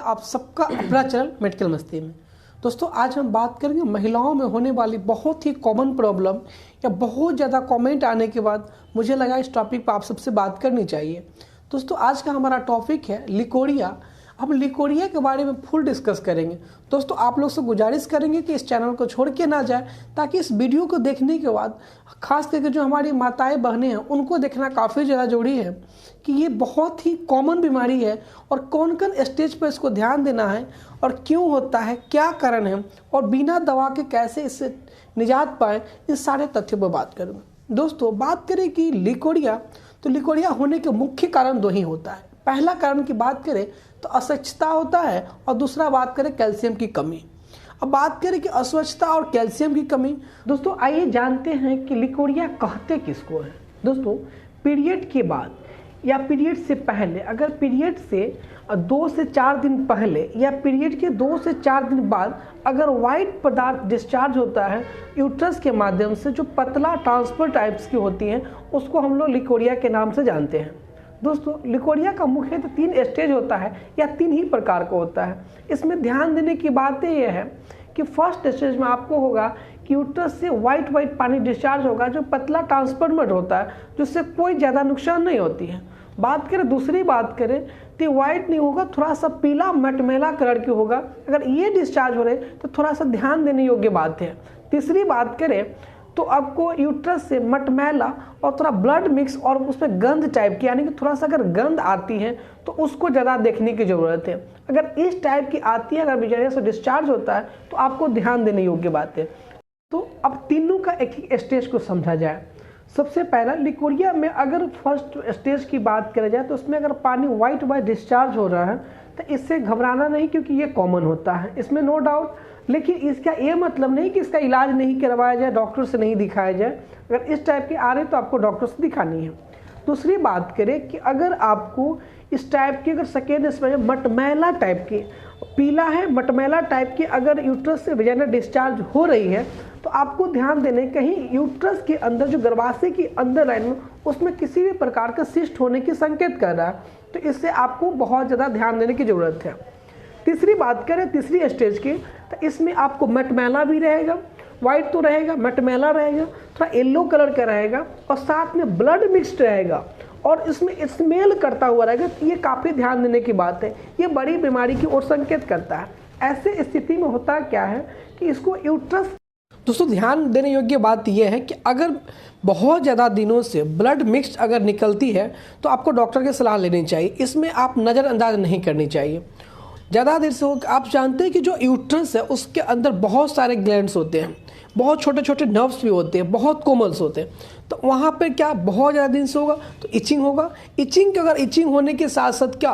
आप सबका अपना चैनल मेडिकल मस्ती में। दोस्तों आज हम बात करेंगे महिलाओं में होने वाली बहुत ही कॉमन प्रॉब्लम या बहुत ज़्यादा कमेंट आने के बाद मुझे लगा इस टॉपिक पर आप सबसे बात करनी चाहिए। दोस्तों आज का हमारा टॉपिक है लिकोरिया। हम लिकोरिया के बारे में फुल डिस्कस करेंगे। दोस्तों आप लोग से गुजारिश करेंगे कि इस चैनल को छोड़ के ना जाए, ताकि इस वीडियो को देखने के बाद खास करके जो हमारी माताएं बहनें हैं उनको देखना काफ़ी ज़्यादा जरूरी है कि ये बहुत ही कॉमन बीमारी है और कौन कौन स्टेज पर इसको ध्यान देना है और क्यों होता है, क्या कारण है और बिना दवा के कैसे इससे निजात पाएँ, इन सारे तथ्यों पर बात करूँगा। दोस्तों बात करें कि लिकोरिया, तो लिकोरिया होने के मुख्य कारण दो ही होता है। पहला कारण की बात करें तो अस्वच्छता होता है और दूसरा बात करें कैल्शियम की कमी। अब बात करें कि अस्वच्छता और कैल्शियम की कमी, दोस्तों आइए जानते हैं कि लिकोरिया कहते किसको है। दोस्तों पीरियड के बाद या पीरियड से पहले, अगर पीरियड से 2 से 4 दिन पहले या पीरियड के 2 से 4 दिन बाद अगर वाइट पदार्थ डिस्चार्ज होता है यूट्रस के माध्यम से, जो पतला ट्रांसफर टाइप्स की होती हैं, उसको हम लोग लिकोरिया के नाम से जानते हैं। दोस्तों लिकोरिया का मुख्यतः 3 स्टेज होता है या 3 ही प्रकार का होता है। इसमें ध्यान देने की बातें यह है कि फर्स्ट स्टेज में आपको होगा कि यूट्रस से वाइट पानी डिस्चार्ज होगा, जो पतला ट्रांसफॉर्मेट होता है, जिससे कोई ज़्यादा नुकसान नहीं होती है। दूसरी बात करें तो वाइट नहीं होगा, थोड़ा सा पीला मटमैला कलर की होगा। अगर ये डिस्चार्ज हो रहे तो थोड़ा सा ध्यान देने योग्य बात है। तीसरी बात करें तो आपको यूट्रस से मटमैला और थोड़ा ब्लड मिक्स और उसमें गंध टाइप की, यानी कि थोड़ा सा अगर गंध आती है तो उसको ज़्यादा देखने की ज़रूरत है। अगर इस टाइप की आती है, अगर बिजरिया से डिस्चार्ज होता है, तो आपको ध्यान देने योग्य बात है। तो अब तीनों का एक ही स्टेज को समझा जाए। सबसे पहला लिकोरिया में अगर फर्स्ट स्टेज की बात करें जाए तो उसमें अगर पानी वाइट डिस्चार्ज हो रहा है तो इससे घबराना नहीं, क्योंकि ये कॉमन होता है, इसमें नो डाउट। लेकिन इसका ये मतलब नहीं कि इसका इलाज नहीं करवाया जाए, डॉक्टर से नहीं दिखाया जाए। अगर इस टाइप के आ रहे तो आपको डॉक्टर से दिखानी है। दूसरी बात करें कि अगर आपको इस टाइप की, अगर सेकेंड स्टेज मटमैला टाइप की, पीला है मटमैला टाइप की, अगर यूट्रस से वजाइना डिस्चार्ज हो रही है तो आपको ध्यान देने, कहीं यूट्रस के अंदर जो गर्भाशय की अंदर लाइन में उसमें किसी भी प्रकार का सिस्ट होने की संकेत कर रहा है, तो इससे आपको बहुत ज़्यादा ध्यान देने की ज़रूरत है। तीसरी बात करें तीसरी स्टेज की, तो इसमें आपको मटमैला भी रहेगा, वाइट तो रहेगा, मटमैला रहेगा, थोड़ा येलो कलर का रहेगा और साथ में ब्लड मिक्स्ड रहेगा और इसमें स्मेल करता हुआ रहेगा। तो ये काफ़ी ध्यान देने की बात है, ये बड़ी बीमारी की ओर संकेत करता है। ऐसे स्थिति में होता क्या है कि इसको यूट्रस, दोस्तों ध्यान देने योग्य बात यह है कि अगर बहुत ज़्यादा दिनों से ब्लड मिक्स्ड अगर निकलती है तो आपको डॉक्टर की सलाह लेनी चाहिए। इसमें आप नज़रअंदाज नहीं करनी चाहिए। ज़्यादा देर से हो, आप जानते हैं कि जो यूट्रस है उसके अंदर बहुत सारे ग्लैंड्स होते हैं, बहुत छोटे छोटे नर्व्स भी होते हैं, बहुत कोमल्स होते हैं। तो वहाँ पर क्या बहुत ज़्यादा दिन से होगा तो इचिंग होगा। इचिंग के, अगर इचिंग होने के साथ साथ क्या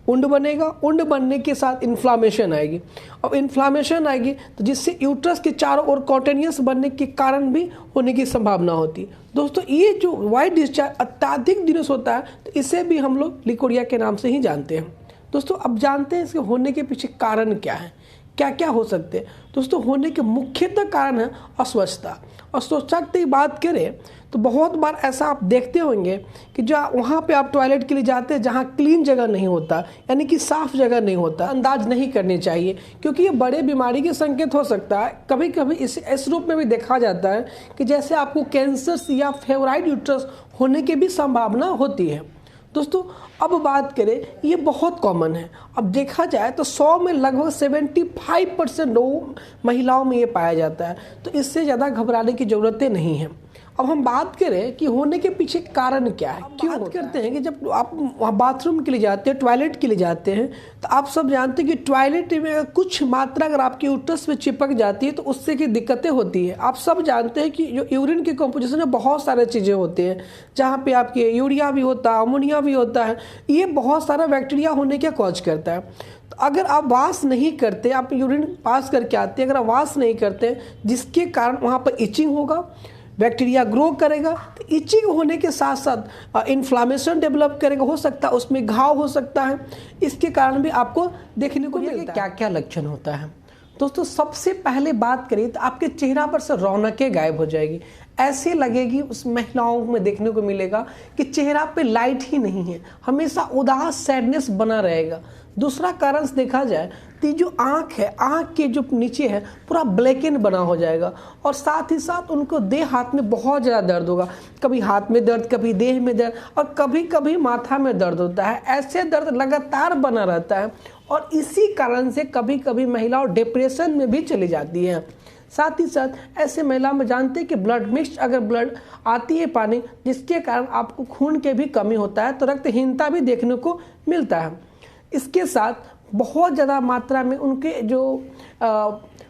उंड बनेगा, उंड बनने के साथ इन्फ्लामेशन आएगी और इन्फ्लामेशन आएगी तो जिससे यूट्रस के चारों ओर कॉन्टिन्यूस बनने के कारण भी होने की संभावना होती है। दोस्तों ये जो वाइट डिस्चार्ज अत्यधिक दिनों से होता है तो इसे भी हम लोग लिकोरिया के नाम से ही जानते हैं। दोस्तों अब जानते हैं इसके होने के पीछे कारण क्या है, क्या क्या हो सकते हैं। दोस्तों होने के मुख्यतः कारण है अस्वच्छता। अस्वच्छता की बात करें तो बहुत बार ऐसा आप देखते होंगे कि जो वहाँ पे आप टॉयलेट के लिए जाते हैं जहाँ क्लीन जगह नहीं होता, यानी कि साफ़ जगह नहीं होता, अंदाज नहीं करनी चाहिए, क्योंकि ये बड़े बीमारी के संकेत हो सकता है। कभी कभी इस रूप में भी देखा जाता है कि जैसे आपको कैंसर या फेवराइड यूट्रस होने की भी संभावना होती है। दोस्तों अब बात करें, ये बहुत कॉमन है। अब देखा जाए तो 100 में लगभग 75% लोग महिलाओं में ये पाया जाता है, तो इससे ज़्यादा घबराने की ज़रूरतें नहीं है। अब हम बात करें कि होने के पीछे कारण क्या है, क्यों बात करते हैं कि जब आप वहाँ बाथरूम के लिए जाते हैं, टॉयलेट के लिए जाते हैं, तो आप सब जानते हैं कि टॉयलेट में अगर कुछ मात्रा अगर आपके यूट्रस में चिपक जाती है तो उससे की दिक्कतें होती है। आप सब जानते हैं कि जो यूरिन के कंपोजिशन में बहुत सारे चीज़ें होती हैं, जहाँ पे आपके यूरिया भी होता है, अमोनिया भी होता है, ये बहुत सारा बैक्टीरिया होने का कॉज करता है। तो अगर आप वाश नहीं करते, आप यूरिन पास करके आते हैं, अगर आप वाश नहीं करते जिसके कारण वहाँ पर इचिंग होगा, बैक्टीरिया ग्रो करेगा, तो इचिंग होने के साथ साथ इन्फ्लामेशन डेवलप करेगा, हो सकता है उसमें घाव हो सकता है। इसके कारण भी आपको देखने को मिलता है। क्या क्या लक्षण होता है, दोस्तों सबसे पहले बात करें तो आपके चेहरा पर से रौनकें गायब हो जाएगी। ऐसे लगेगी, उस महिलाओं में देखने को मिलेगा कि चेहरा पे लाइट ही नहीं है, हमेशा उदास सैडनेस बना रहेगा। दूसरा कारण देखा जाए तो जो आँख है, आँख के जो नीचे है पूरा ब्लैक एंड बना हो जाएगा, और साथ ही साथ उनको देह हाथ में बहुत ज़्यादा दर्द होगा। कभी हाथ में दर्द, कभी देह में दर्द, और कभी कभी माथा में दर्द होता है। ऐसे दर्द लगातार बना रहता है, और इसी कारण से कभी कभी महिलाओं डिप्रेशन में भी चली जाती हैं। साथ ही साथ ऐसे महिला में जानते हैं कि ब्लड मिक्स अगर ब्लड आती है पानी, जिसके कारण आपको खून के भी कमी होता है, तो रक्तहीनता भी देखने को मिलता है। इसके साथ बहुत ज़्यादा मात्रा में उनके जो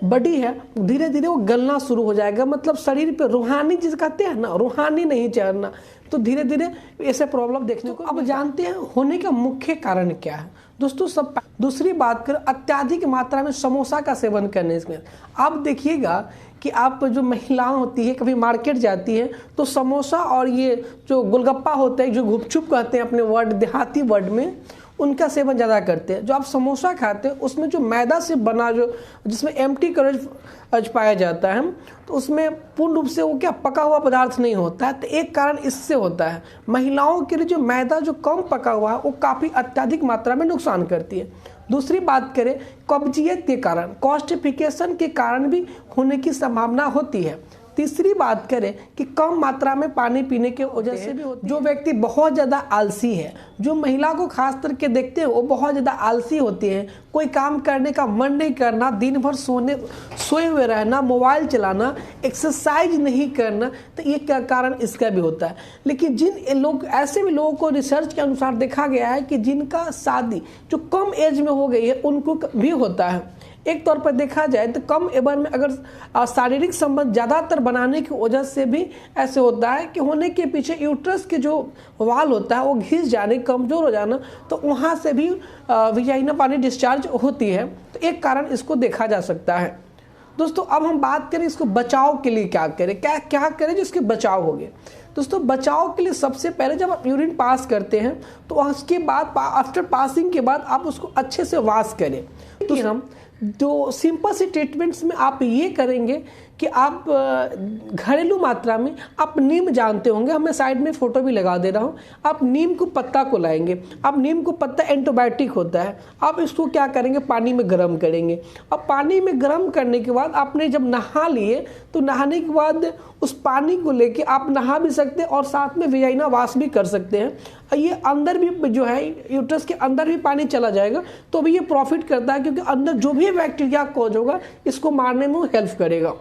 बॉडी है धीरे धीरे वो गलना शुरू हो जाएगा, मतलब शरीर पे रूहानी जिसे कहते हैं ना, रूहानी नहीं चढ़ना, तो धीरे धीरे ऐसे प्रॉब्लम देखने को। अब जानते हैं होने का मुख्य कारण क्या है दोस्तों। सब दूसरी बात कर अत्यधिक मात्रा में समोसा का सेवन करने से। आप देखिएगा कि आप जो महिलाएं होती है कभी मार्केट जाती है तो समोसा और ये जो गोलगप्पा होता है, जो गुपचुप कहते हैं अपने वर्ड देहाती वर्ड में, उनका सेवन ज़्यादा करते हैं। जो आप समोसा खाते हैं उसमें जो मैदा से बना, जो जिसमें एम्प्टी कैलोरीज पाया जाता है, तो उसमें पूर्ण रूप से वो क्या पका हुआ पदार्थ नहीं होता है। तो एक कारण इससे होता है। महिलाओं के लिए जो मैदा जो कम पका हुआ है वो काफ़ी अत्यधिक मात्रा में नुकसान करती है। दूसरी बात करें कब्जियत के कारण, कॉन्स्टिपेशन के कारण भी होने की संभावना होती है। तीसरी बात करें कि कम मात्रा में पानी पीने के वजह से भी होती है। जो व्यक्ति बहुत ज़्यादा आलसी है, जो महिला को खास करके देखते हैं वो बहुत ज़्यादा आलसी होती है, कोई काम करने का मन नहीं करना, दिन भर सोए हुए रहना, मोबाइल चलाना, एक्सरसाइज नहीं करना, तो ये क्या कारण इसका भी होता है। लेकिन जिन लोग, ऐसे भी लोगों को रिसर्च के अनुसार देखा गया है कि जिनका शादी जो कम एज में हो गई है उनको भी होता है। एक तौर पर देखा जाए तो कम एज में अगर शारीरिक संबंध ज़्यादातर बनाने की वजह से भी ऐसे होता है कि होने के पीछे यूट्रस के जो वाल होता है वो घिस जाने, कमज़ोर हो जाना, तो वहाँ से भी वजाइना पानी डिस्चार्ज होती है। तो एक कारण इसको देखा जा सकता है। दोस्तों अब हम बात करें इसको बचाव के लिए क्या करें, क्या करें जिसके बचाव हो गए। दोस्तों बचाव के लिए सबसे पहले जब आप यूरिन पास करते हैं तो उसके बाद आफ्टर पासिंग के बाद आप उसको अच्छे से वॉश करें। तो हम जो सिंपल से ट्रीटमेंट्स में आप ये करेंगे कि आप घरेलू मात्रा में आप नीम जानते होंगे, मैं साइड में फ़ोटो भी लगा दे रहा हूँ। आप नीम को पत्ता को लाएंगे, आप नीम को पत्ता एंटीबायोटिक होता है, आप इसको क्या करेंगे पानी में गर्म करेंगे। अब पानी में गर्म करने के बाद आपने जब नहा लिए तो नहाने के बाद उस पानी को लेके आप नहा भी सकते हैं और साथ में वजाइना वॉश भी कर सकते हैं। ये अंदर भी जो है यूट्रस के अंदर भी पानी चला जाएगा, तो भी ये प्रॉफिट करता है क्योंकि अंदर जो भी बैक्टीरिया कॉज होगा इसको मारने में हेल्प करेगा।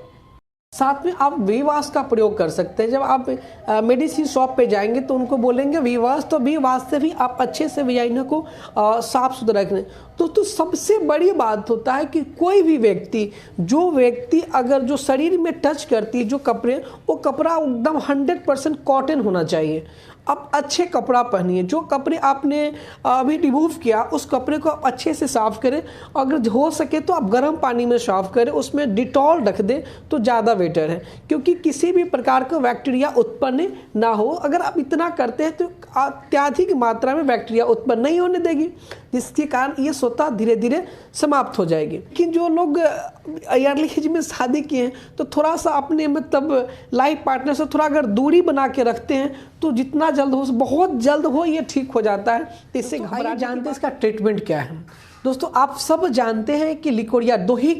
साथ में आप वीवाश का प्रयोग कर सकते हैं। जब आप मेडिसिन शॉप पे जाएंगे तो उनको बोलेंगे वीवाश, तो वीवाश से भी आप अच्छे से वजाइना को साफ सुथरा रखें। तो सबसे बड़ी बात होता है कि कोई भी व्यक्ति, जो व्यक्ति अगर जो शरीर में टच करती है जो कपड़े, वो कपड़ा एकदम 100% कॉटन होना चाहिए। आप अच्छे कपड़ा पहनिए, जो कपड़े आपने अभी रिमूव किया उस कपड़े को आप अच्छे से साफ़ करें। अगर हो सके तो आप गर्म पानी में साफ़ करें, उसमें डिटॉल रख दें तो ज़्यादा बेटर है, क्योंकि किसी भी प्रकार का बैक्टीरिया उत्पन्न ना हो। अगर आप इतना करते हैं तो अत्यधिक मात्रा में बैक्टीरिया उत्पन्न नहीं होने देगी, जिसके कारण ये स्वतः धीरे धीरे समाप्त हो जाएगी। लेकिन जो लोग अर्ली एज में शादी किए हैं तो थोड़ा सा अपने मतलब लाइफ पार्टनर से थोड़ा अगर दूरी बना के रखते हैं तो जितना जल्द हो, बहुत जल्द हो, ये ठीक हो जाता है। तो इससे घबरा जानते हैं इसका ट्रीटमेंट क्या है। दोस्तों आप सब जानते हैं कि लिकोरिया दो ही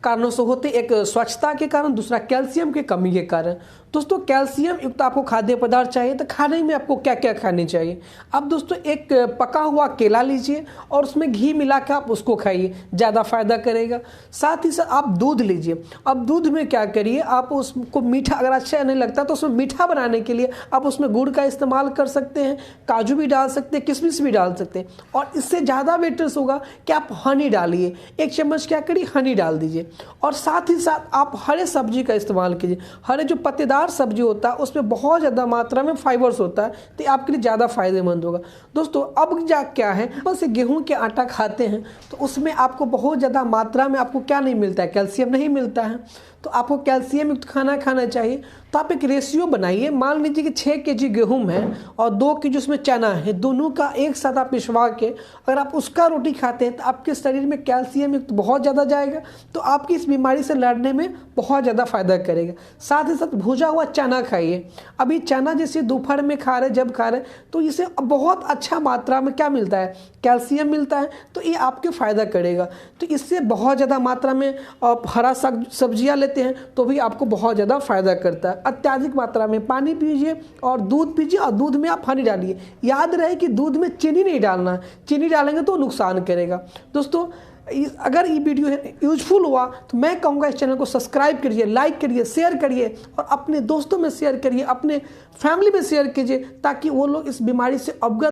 कारणों से होते, एक स्वच्छता के कारण, दूसरा कैल्शियम की कमी के कारण। दोस्तों कैल्शियम युक्त आपको खाद्य पदार्थ चाहिए, तो खाने में आपको क्या क्या खाने चाहिए। अब दोस्तों एक पका हुआ केला लीजिए और उसमें घी मिला के आप उसको खाइए, ज़्यादा फायदा करेगा। साथ ही साथ आप दूध लीजिए। अब दूध में क्या करिए, आप उसको मीठा अगर अच्छा नहीं लगता तो उसमें मीठा बनाने के लिए आप उसमें गुड़ का इस्तेमाल कर सकते हैं, काजू भी डाल सकते हैं, किशमिश भी डाल सकते हैं। और इससे ज़्यादा बेटर होगा कि आप हनी डालिए, 1 चम्मच क्या करिए हनी डाल दीजिए। और साथ ही साथ आप हरे सब्जी का इस्तेमाल कीजिए। हरे जो पत्तेदार सब्जी होता है उसमें बहुत ज़्यादा मात्रा में फाइबर्स होता है, तो आपके लिए ज़्यादा फायदेमंद होगा। दोस्तों अब क्या है, बस गेहूं के आटा खाते हैं तो उसमें आपको बहुत ज़्यादा मात्रा में आपको क्या नहीं मिलता है, कैल्शियम नहीं मिलता है। तो आपको कैल्शियम युक्त खाना खाना चाहिए। तो आप एक रेशियो बनाइए, मान लीजिए कि 6 केजी गेहूं है और 2 केजी उसमें चना है, दोनों का एक साथ आप पिसवा के अगर आप उसका रोटी खाते हैं तो आपके शरीर में कैल्शियम युक्त बहुत ज़्यादा जाएगा, तो आपकी इस बीमारी से लड़ने में बहुत ज़्यादा फायदा करेगा। साथ ही साथ भुजा हुआ चना खाइए। अभी चना जैसे दोपहर में खा रहे, जब खा रहे, तो इसे बहुत अच्छा मात्रा में क्या मिलता है, कैल्शियम मिलता है, तो ये आपके फ़ायदा करेगा। तो इससे बहुत ज़्यादा मात्रा में हरा सब्जियां लेते हैं तो भी आपको बहुत ज़्यादा फायदा करता है। अत्यधिक मात्रा में पानी पीजिए और दूध पीजिए, और दूध में आप हनी डालिए। याद रहे कि दूध में चीनी नहीं डालना, चीनी डालेंगे तो नुकसान करेगा। दोस्तों, अगर ये वीडियो यूजफुल हुआ तो मैं कहूँगा इस चैनल को सब्सक्राइब करिए, लाइक करिए, शेयर करिए और अपने दोस्तों में शेयर करिए, अपने फैमिली में शेयर कीजिए, ताकि वो लोग इस बीमारी से अवगत